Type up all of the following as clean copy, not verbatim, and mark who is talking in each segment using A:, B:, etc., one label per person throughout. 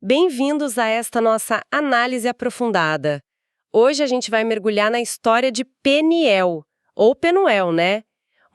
A: Bem-vindos a esta nossa análise aprofundada. Hoje a gente vai mergulhar na história de Peniel, ou Penuel, né?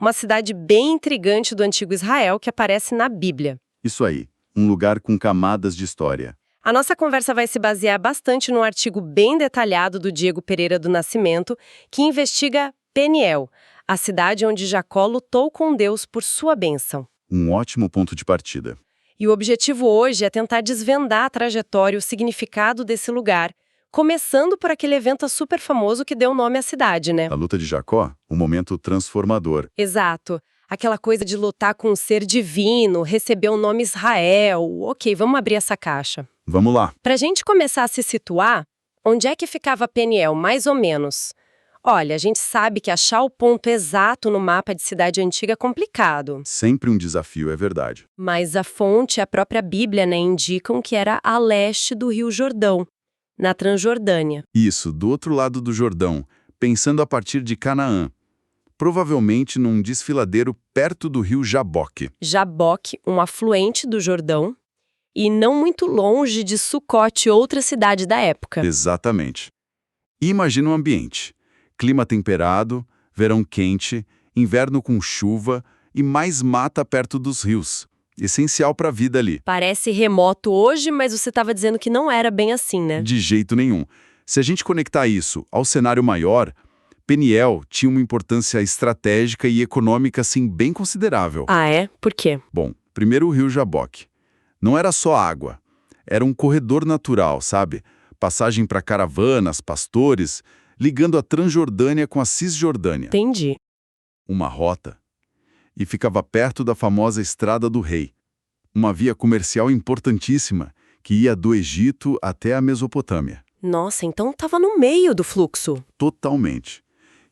A: Uma cidade bem intrigante do antigo Israel que aparece na Bíblia.
B: Isso aí, um lugar com camadas de história.
A: A nossa conversa vai se basear bastante num artigo bem detalhado do Diego Pereira do Nascimento, que investiga Peniel, a cidade onde Jacó lutou com Deus por sua bênção.
B: Um ótimo ponto de partida.
A: E o objetivo hoje é tentar desvendar a trajetória e o significado desse lugar, começando por aquele evento super famoso que deu nome à cidade, né?
B: A luta de Jacó, um momento transformador.
A: Exato. Aquela coisa de lutar com um ser divino, receber o nome Israel. Ok, vamos abrir essa caixa.
B: Vamos lá.
A: Pra gente começar a se situar, onde é que ficava Peniel, mais ou menos? Olha, a gente sabe que achar o ponto exato no mapa de cidade antiga é complicado.
B: Sempre um desafio, é verdade.
A: Mas a fonte e a própria Bíblia, né, indicam que era a leste do Rio Jordão, na Transjordânia.
B: Isso, do outro lado do Jordão, pensando a partir de Canaã. Provavelmente num desfiladeiro perto do rio Jaboque.
A: Jaboque, um afluente do Jordão, e não muito longe de Sucote, outra cidade da época.
B: Exatamente. Imagina o ambiente. Clima temperado, verão quente, inverno com chuva e mais mata perto dos rios. Essencial para a vida ali.
A: Parece remoto hoje, mas você estava dizendo que não era bem assim, né?
B: De jeito nenhum. Se a gente conectar isso ao cenário maior, Peniel tinha uma importância estratégica e econômica, assim, bem considerável.
A: Ah, é? Por quê?
B: Bom, primeiro o rio Jaboque. Não era só água. Era um corredor natural, sabe? Passagem para caravanas, pastores, ligando a Transjordânia com a Cisjordânia.
A: Entendi.
B: Uma rota. E ficava perto da famosa Estrada do Rei, uma via comercial importantíssima que ia do Egito até a Mesopotâmia.
A: Nossa, então estava no meio do fluxo.
B: Totalmente.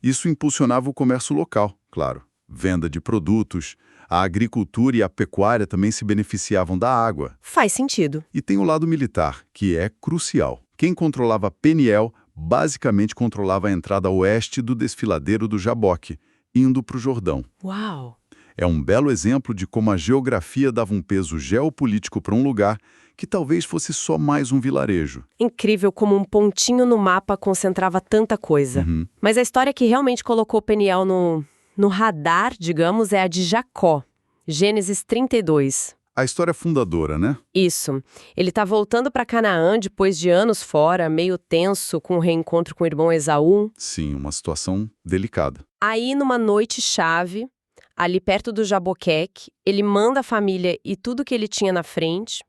B: Isso impulsionava o comércio local, claro. Venda de produtos, a agricultura e a pecuária também se beneficiavam da água.
A: Faz sentido.
B: E tem o lado militar, que é crucial. Quem controlava Peniel basicamente controlava a entrada oeste do desfiladeiro do Jaboque, indo para o Jordão.
A: Uau!
B: É um belo exemplo de como a geografia dava um peso geopolítico para um lugar que talvez fosse só mais um vilarejo.
A: Incrível como um pontinho no mapa concentrava tanta coisa. Mas a história que realmente colocou Peniel no radar, digamos, é a de Jacó. Gênesis 32.
B: A história fundadora, né?
A: Isso. Ele tá voltando para Canaã depois de anos fora, meio tenso com o reencontro com o irmão Esaú.
B: Sim, uma situação delicada.
A: Aí, numa noite-chave, ali perto do Jaboqueque, ele manda a família e tudo que ele tinha na frente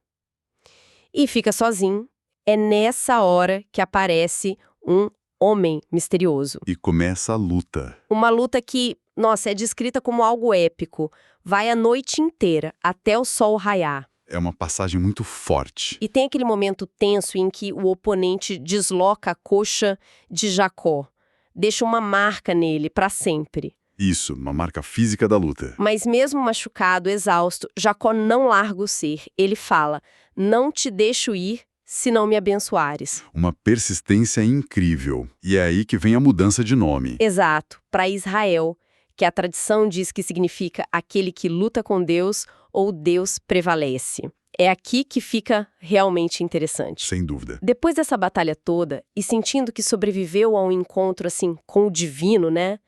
A: e fica sozinho. É nessa hora que aparece um homem misterioso.
B: E começa a luta.
A: Uma luta que, nossa, é descrita como algo épico. Vai a noite inteira, até o sol raiar.
B: É uma passagem muito forte.
A: E tem aquele momento tenso em que o oponente desloca a coxa de Jacó. Deixa uma marca nele para sempre.
B: Isso, uma marca física da luta.
A: Mas mesmo machucado, exausto, Jacó não larga o ser. Ele fala, não te deixo ir se não me abençoares.
B: Uma persistência incrível. E é aí que vem a mudança de nome.
A: Exato, para Israel, que a tradição diz que significa aquele que luta com Deus ou Deus prevalece. É aqui que fica realmente interessante.
B: Sem dúvida.
A: Depois dessa batalha toda, e sentindo que sobreviveu a um encontro assim com o divino, né?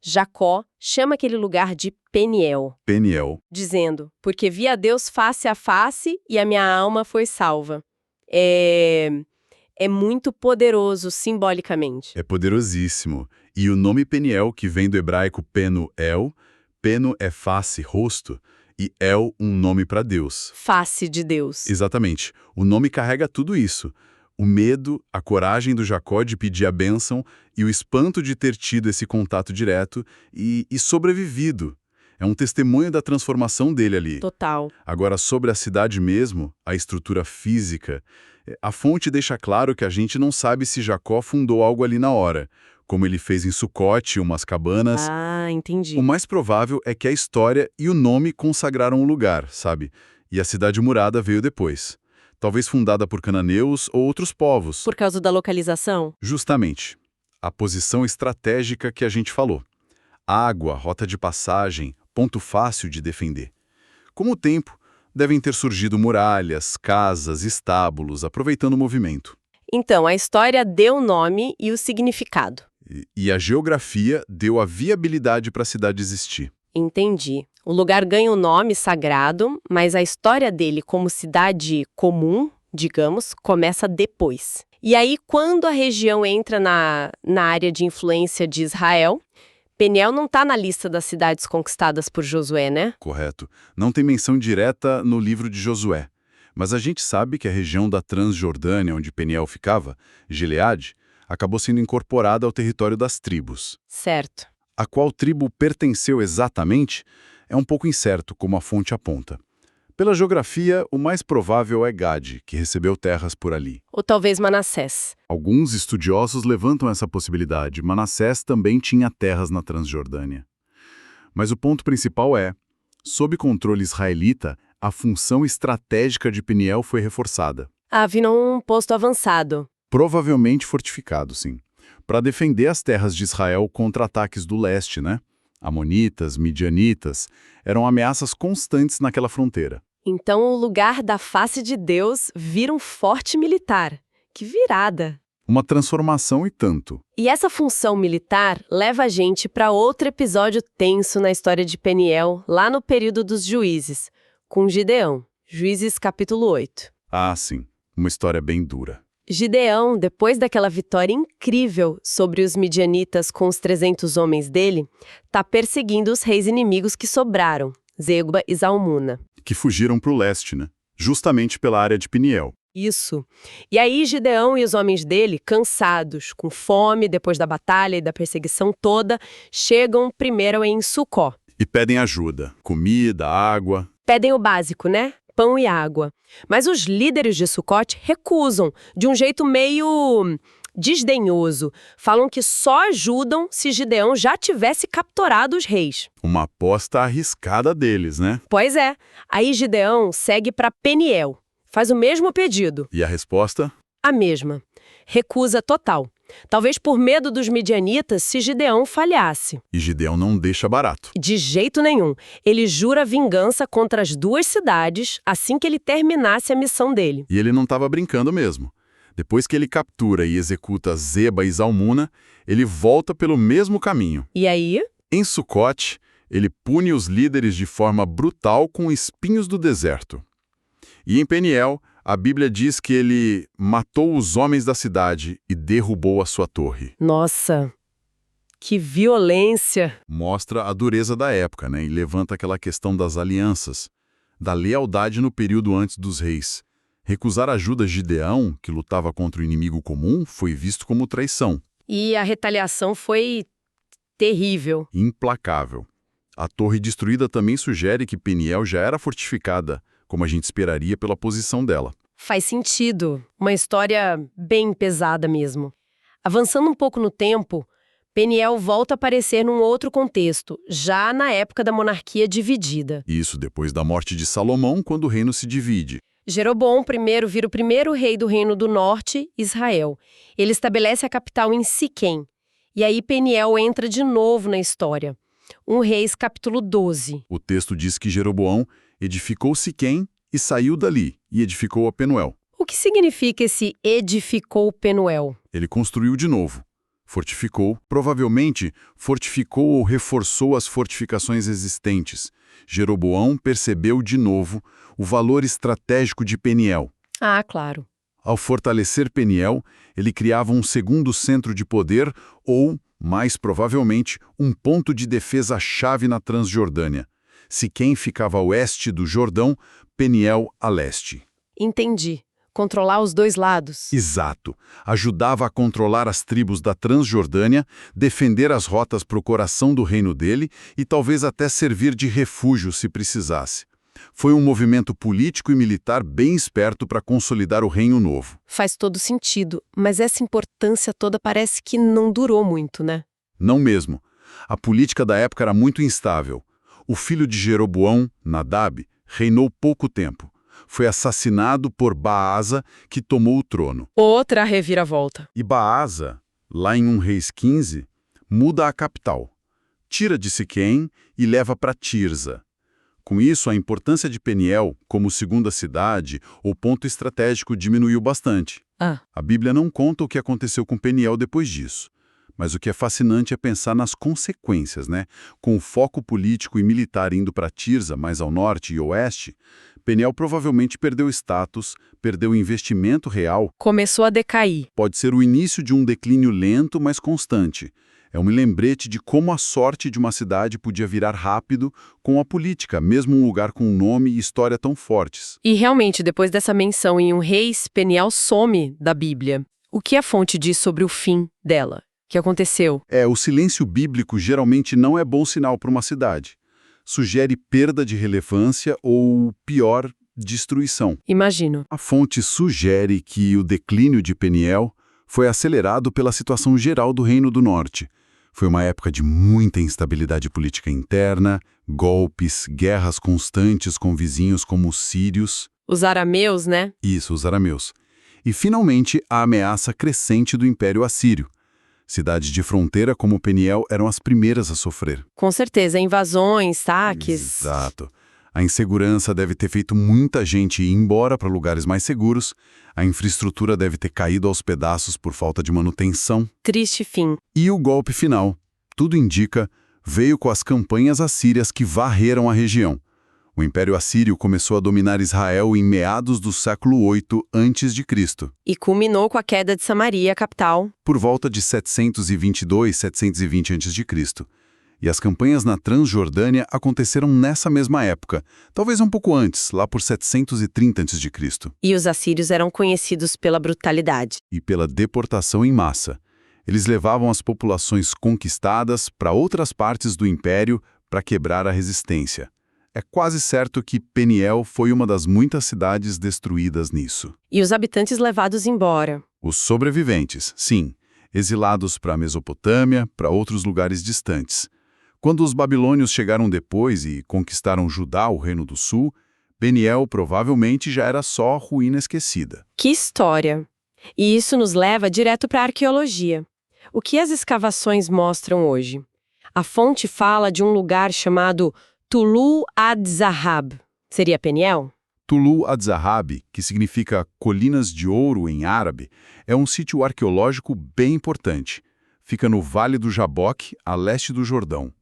A: Jacó chama aquele lugar de Peniel.
B: Peniel.
A: Dizendo, porque vi a Deus face a face e a minha alma foi salva. É muito poderoso simbolicamente.
B: É poderosíssimo. E o nome Peniel, que vem do hebraico Penuel, Peno é face, rosto, e El um nome para Deus.
A: Face de Deus.
B: Exatamente. O nome carrega tudo isso. O medo, a coragem do Jacó de pedir a bênção e o espanto de ter tido esse contato direto e sobrevivido. É um testemunho da transformação dele ali.
A: Total.
B: Agora, sobre a cidade mesmo, a estrutura física, a fonte deixa claro que a gente não sabe se Jacó fundou algo ali na hora, como ele fez em Sucote, umas cabanas.
A: Ah, entendi.
B: O mais provável é que a história e o nome consagraram o lugar, sabe? E a cidade murada veio depois. Talvez fundada por cananeus ou outros povos.
A: Por causa da localização?
B: Justamente. A posição estratégica que a gente falou. Água, rota de passagem, ponto fácil de defender. Com o tempo, devem ter surgido muralhas, casas, estábulos, aproveitando o movimento.
A: Então, a história deu o nome e o significado.
B: E a geografia deu a viabilidade para a cidade existir.
A: Entendi. O lugar ganha um nome sagrado, mas a história dele como cidade comum, digamos, começa depois. E aí, quando a região entra na área de influência de Israel, Peniel não está na lista das cidades conquistadas por Josué, né?
B: Correto. Não tem menção direta no livro de Josué. Mas a gente sabe que a região da Transjordânia, onde Peniel ficava, Gileade, acabou sendo incorporada ao território das tribos.
A: Certo.
B: A qual tribo pertenceu exatamente é um pouco incerto, como a fonte aponta. Pela geografia, o mais provável é Gade, que recebeu terras por ali.
A: Ou talvez Manassés.
B: Alguns estudiosos levantam essa possibilidade. Manassés também tinha terras na Transjordânia. Mas o ponto principal é, sob controle israelita, a função estratégica de Peniel foi reforçada.
A: Virou um posto avançado.
B: Provavelmente fortificado, sim. Para defender as terras de Israel contra ataques do leste, né? Amonitas, midianitas, eram ameaças constantes naquela fronteira.
A: Então o lugar da face de Deus vira um forte militar. Que virada!
B: Uma transformação e tanto.
A: E essa função militar leva a gente para outro episódio tenso na história de Peniel, lá no período dos Juízes, com Gideão. Juízes capítulo 8.
B: Ah, sim. Uma história bem dura.
A: Gideão, depois daquela vitória incrível sobre os midianitas com os 300 homens dele, está perseguindo os reis inimigos que sobraram, Zeba e Zalmuna.
B: Que fugiram para o leste, né? Justamente pela área de Peniel.
A: Isso. E aí Gideão e os homens dele, cansados, com fome depois da batalha e da perseguição toda, chegam primeiro em Sucó.
B: E pedem ajuda. Comida, água.
A: Pedem o básico, né? Pão e água. Mas os líderes de Sucote recusam, de um jeito meio desdenhoso. Falam que só ajudam se Gideão já tivesse capturado os reis.
B: Uma aposta arriscada deles, né?
A: Pois é. Aí Gideão segue para Peniel. Faz o mesmo pedido.
B: E a resposta?
A: A mesma. Recusa total. Talvez por medo dos midianitas se Gideão falhasse.
B: E Gideão não deixa barato.
A: De jeito nenhum. Ele jura vingança contra as duas cidades assim que ele terminasse a missão dele.
B: E ele não estava brincando mesmo. Depois que ele captura e executa Zeba e Zalmuna, ele volta pelo mesmo caminho.
A: E aí?
B: Em Sucote, ele pune os líderes de forma brutal com espinhos do deserto. E em Peniel, a Bíblia diz que ele matou os homens da cidade e derrubou a sua torre.
A: Nossa, que violência!
B: Mostra a dureza da época, né? E levanta aquela questão das alianças, da lealdade no período antes dos reis. Recusar a ajuda de Gideão, que lutava contra o inimigo comum, foi visto como traição.
A: E a retaliação foi terrível.
B: Implacável. A torre destruída também sugere que Peniel já era fortificada, como a gente esperaria pela posição dela.
A: Faz sentido. Uma história bem pesada mesmo. Avançando um pouco no tempo, Peniel volta a aparecer num outro contexto, já na época da monarquia dividida.
B: Isso depois da morte de Salomão, quando o reino se divide.
A: Jeroboão I vira o primeiro rei do Reino do Norte, Israel. Ele estabelece a capital em Siquém. E aí Peniel entra de novo na história. 1 Reis, capítulo 12.
B: O texto diz que Jeroboão edificou Siquém e saiu dali, e edificou a Penuel.
A: O que significa esse edificou Penuel?
B: Ele construiu de novo. Fortificou, provavelmente fortificou ou reforçou as fortificações existentes. Jeroboão percebeu de novo o valor estratégico de Peniel.
A: Ah, claro.
B: Ao fortalecer Peniel, ele criava um segundo centro de poder ou, mais provavelmente, um ponto de defesa-chave na Transjordânia. Siquém ficava a oeste do Jordão, Peniel a leste.
A: Entendi. Controlar os dois lados.
B: Exato. Ajudava a controlar as tribos da Transjordânia, defender as rotas para o coração do reino dele e talvez até servir de refúgio se precisasse. Foi um movimento político e militar bem esperto para consolidar o reino novo.
A: Faz todo sentido, mas essa importância toda parece que não durou muito, né?
B: Não mesmo. A política da época era muito instável. O filho de Jeroboão, Nadab, reinou pouco tempo. Foi assassinado por Baasa, que tomou o trono.
A: Outra reviravolta.
B: E Baasa, lá em 1 Reis 15, muda a capital. Tira de Siquém e leva para Tirza. Com isso, a importância de Peniel como segunda cidade ou ponto estratégico diminuiu bastante.
A: Ah.
B: A Bíblia não conta o que aconteceu com Peniel depois disso. Mas o que é fascinante é pensar nas consequências, né? Com o foco político e militar indo para Tirza, mais ao norte e oeste, Peniel provavelmente perdeu status, perdeu investimento real.
A: Começou a decair.
B: Pode ser o início de um declínio lento, mas constante. É um lembrete de como a sorte de uma cidade podia virar rápido com a política, mesmo um lugar com nome e história tão fortes.
A: E realmente, depois dessa menção em um reis, Peniel some da Bíblia. O que a fonte diz sobre o fim dela? O que aconteceu?
B: O silêncio bíblico geralmente não é bom sinal para uma cidade. Sugere perda de relevância ou, pior, destruição.
A: Imagino.
B: A fonte sugere que o declínio de Peniel foi acelerado pela situação geral do Reino do Norte. Foi uma época de muita instabilidade política interna, golpes, guerras constantes com vizinhos como os sírios.
A: Os arameus, né?
B: Isso, os arameus. E, finalmente, a ameaça crescente do Império Assírio. Cidades de fronteira como Peniel eram as primeiras a sofrer.
A: Com certeza, invasões, saques.
B: Exato. A insegurança deve ter feito muita gente ir embora para lugares mais seguros, a infraestrutura deve ter caído aos pedaços por falta de manutenção.
A: Triste fim.
B: E o golpe final, tudo indica, veio com as campanhas assírias que varreram a região. O Império Assírio começou a dominar Israel em meados do século 8 a.C.
A: E culminou com a queda de Samaria, a capital.
B: Por volta de 722, 720 a.C. E as campanhas na Transjordânia aconteceram nessa mesma época, talvez um pouco antes, lá por 730 a.C.
A: E os assírios eram conhecidos pela brutalidade.
B: E pela deportação em massa. Eles levavam as populações conquistadas para outras partes do império para quebrar a resistência. É quase certo que Peniel foi uma das muitas cidades destruídas nisso.
A: E os habitantes levados embora.
B: Os sobreviventes, sim, exilados para a Mesopotâmia, para outros lugares distantes. Quando os babilônios chegaram depois e conquistaram Judá, o Reino do Sul, Peniel provavelmente já era só ruína esquecida.
A: Que história! E isso nos leva direto para a arqueologia. O que as escavações mostram hoje? A fonte fala de um lugar chamado Tulu ad-Zahab. Seria Peniel?
B: Tulu ad-Zahab, que significa Colinas de Ouro em árabe, é um sítio arqueológico bem importante. Fica no Vale do Jaboque, a leste do Jordão.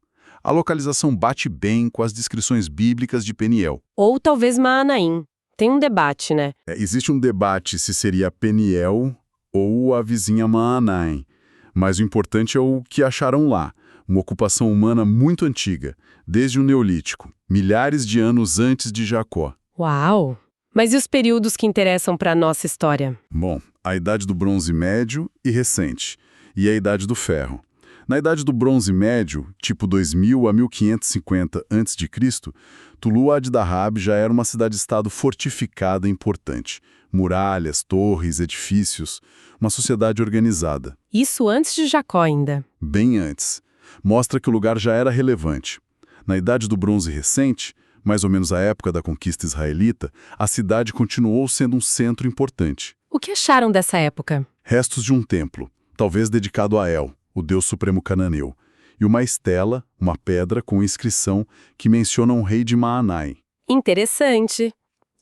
B: A localização bate bem com as descrições bíblicas de Peniel.
A: Ou talvez Maanaim. Tem um debate, né?
B: Existe um debate se seria Peniel ou a vizinha Maanaim. Mas o importante é o que acharam lá. Uma ocupação humana muito antiga, desde o Neolítico, milhares de anos antes de Jacó.
A: Uau! Mas e os períodos que interessam para a nossa história?
B: Bom, a Idade do Bronze Médio e recente, e a Idade do Ferro. Na Idade do Bronze Médio, tipo 2000 a 1550 a.C., Tulu ad-Dahab já era uma cidade-estado fortificada e importante. Muralhas, torres, edifícios, uma sociedade organizada.
A: Isso antes de Jacó ainda.
B: Bem antes. Mostra que o lugar já era relevante. Na Idade do Bronze Recente, mais ou menos a época da conquista israelita, a cidade continuou sendo um centro importante.
A: O que acharam dessa época?
B: Restos de um templo, talvez dedicado a El, o deus supremo cananeu, e uma estela, uma pedra com inscrição que menciona um rei de Maanai.
A: Interessante.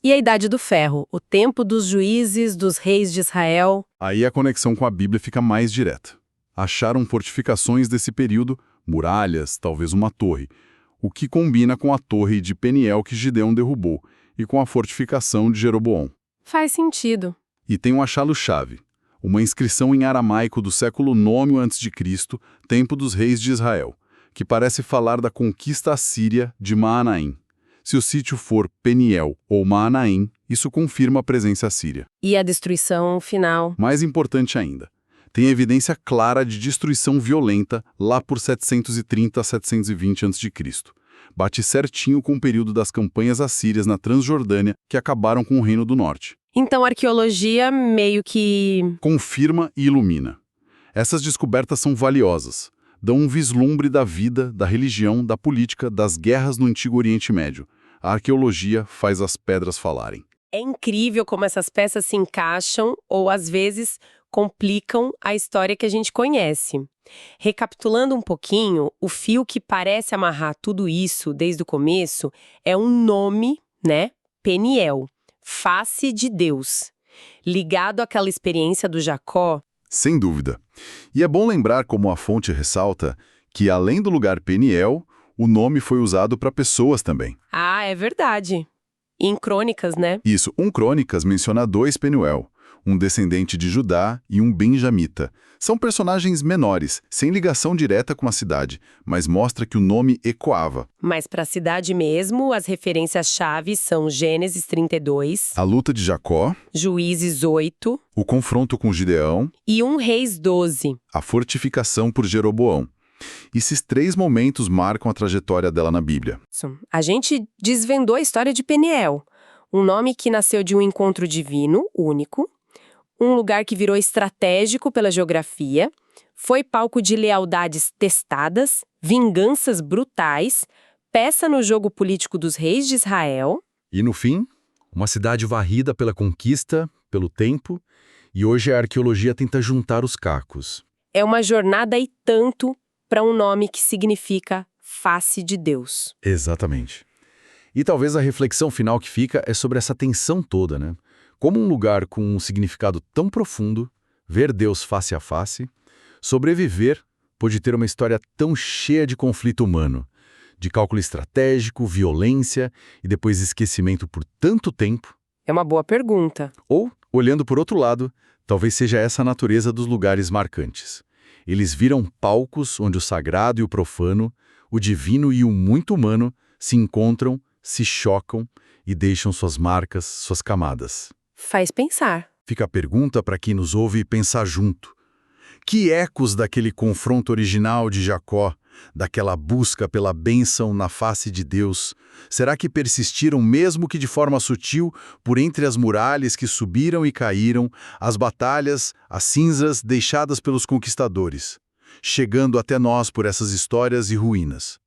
A: E a Idade do Ferro, o tempo dos juízes, dos reis de Israel?
B: Aí a conexão com a Bíblia fica mais direta. Acharam fortificações desse período, muralhas, talvez uma torre, o que combina com a torre de Peniel que Gideão derrubou e com a fortificação de Jeroboão.
A: Faz sentido.
B: E tem um achado-chave, uma inscrição em aramaico do século IX a.C., tempo dos reis de Israel, que parece falar da conquista assíria de Maanaim. Se o sítio for Peniel ou Maanaim, isso confirma a presença assíria.
A: E a destruição final?
B: Mais importante ainda, tem evidência clara de destruição violenta lá por 730 a 720 a.C. Bate certinho com o período das campanhas assírias na Transjordânia que acabaram com o Reino do Norte.
A: Então a arqueologia meio que...
B: confirma e ilumina. Essas descobertas são valiosas. Dão um vislumbre da vida, da religião, da política, das guerras no Antigo Oriente Médio. A arqueologia faz as pedras falarem.
A: É incrível como essas peças se encaixam ou, às vezes, complicam a história que a gente conhece. Recapitulando um pouquinho, o fio que parece amarrar tudo isso desde o começo é um nome, né? Peniel, face de Deus, ligado àquela experiência do Jacó.
B: Sem dúvida. E é bom lembrar, como a fonte ressalta, que além do lugar Peniel, o nome foi usado para pessoas também.
A: Ah, é verdade. Em Crônicas, né?
B: Isso, Crônicas menciona dois Penuel, um descendente de Judá e um benjamita. São personagens menores, sem ligação direta com a cidade, mas mostra que o nome ecoava.
A: Mas para a cidade mesmo, as referências-chave são Gênesis 32,
B: A luta de Jacó,
A: Juízes 8
B: o confronto com Gideão,
A: e 1 Reis 12.
B: a fortificação por Jeroboão. Esses três momentos marcam a trajetória dela na Bíblia.
A: A gente desvendou a história de Peniel, um nome que nasceu de um encontro divino, único, um lugar que virou estratégico pela geografia, foi palco de lealdades testadas, vinganças brutais, peça no jogo político dos reis de Israel.
B: E no fim, uma cidade varrida pela conquista, pelo tempo, e hoje a arqueologia tenta juntar os cacos.
A: É uma jornada e tanto para um nome que significa face de Deus.
B: Exatamente. E talvez a reflexão final que fica é sobre essa tensão toda, né? Como um lugar com um significado tão profundo, ver Deus face a face, sobreviver pode ter uma história tão cheia de conflito humano, de cálculo estratégico, violência e depois esquecimento por tanto tempo.
A: É uma boa pergunta.
B: Ou, olhando por outro lado, talvez seja essa a natureza dos lugares marcantes. Eles viram palcos onde o sagrado e o profano, o divino e o muito humano se encontram, se chocam e deixam suas marcas, suas camadas.
A: Faz pensar.
B: Fica a pergunta para quem nos ouve pensar junto. Que ecos daquele confronto original de Jacó, daquela busca pela bênção na face de Deus, será que persistiram mesmo que de forma sutil por entre as muralhas que subiram e caíram, as batalhas, as cinzas deixadas pelos conquistadores, chegando até nós por essas histórias e ruínas?